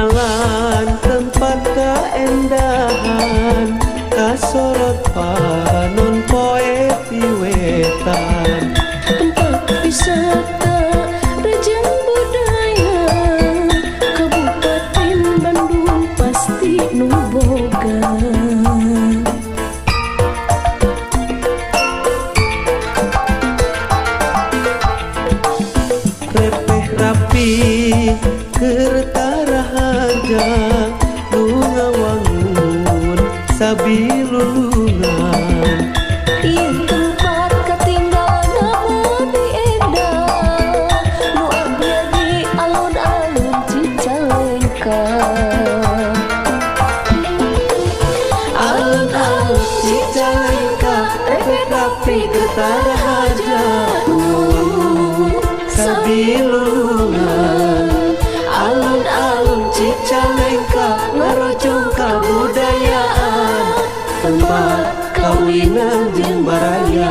jalan tempat keendahan, kasorot panon poe di wetan. Tempat wisata rejang budaya Kabupaten Bandung pasti nu boga. Repeh rapi kertarahaja nu ngawangun sabilulungan. Ieu tempat katinggalan abdi edan nu abdi di alun-alun Cicalengka. Alun-alun Cicalengka repeh rapi kertarahaja nu ngawangun sabilulungan. Alun-alun Cicalengka ngarojong kabudayaan, tempat kawinan jeung baraya.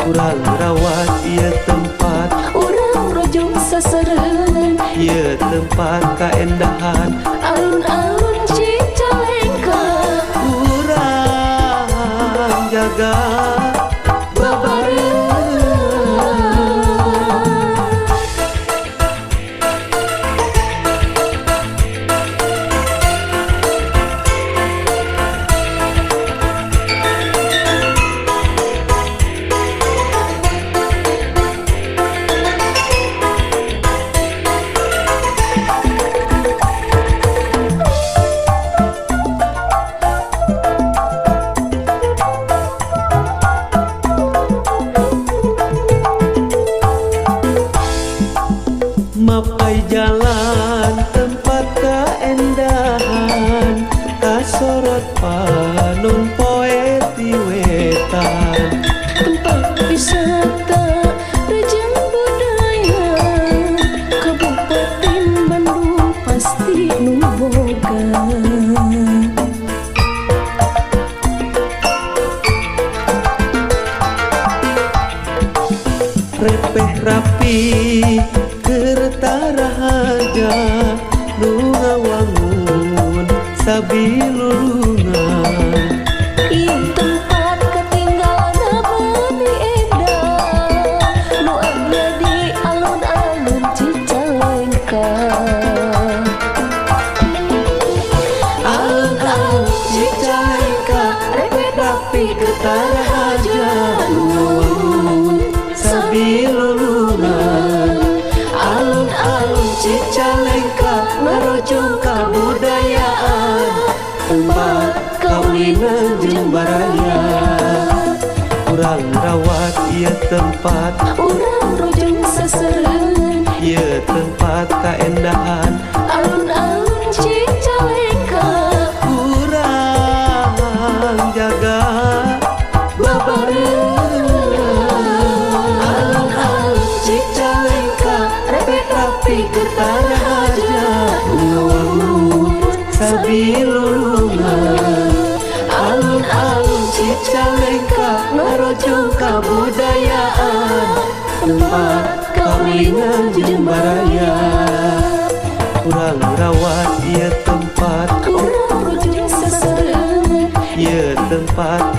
Urang rawat ieu tempat, Urang rojong sasareun ieu tempat kaendahan. alun-alun Cicalengka. Urang jaga babareuh. Mapai jalan tempat keendahan, kasorot panon poe di wetan. Tempat wisata rejang budaya Kabupaten Bandung pasti nu boga. Repeh rapi kertarahaja nu ngawangun sabilulungan. Ieu tempat katinggalan abdi edan nu abdi di alun-alun Cicalengka. Alun-alun Cicalengka repeh rapi kertarahaja nu ngawangun sabilulungan. Alun-alun Cicalengka ngarojong kabudayaan, tempat kawinan jeung baraya. Urang rawat ieu tempat, Urang rojong sasareun ieu tempat kaendahan. alun-alun Cicalengka. Urang jaga babareuh. Alun-alun Cicalengka repeh rapi kertarahaja nu ngawangun sabilulungan. Alun-alun Cicalengka ngarojong kabudayaan, tempat kawinan jeung baraya. Urang rawat ieu tempat, Urang rojong sasareun ieu tempat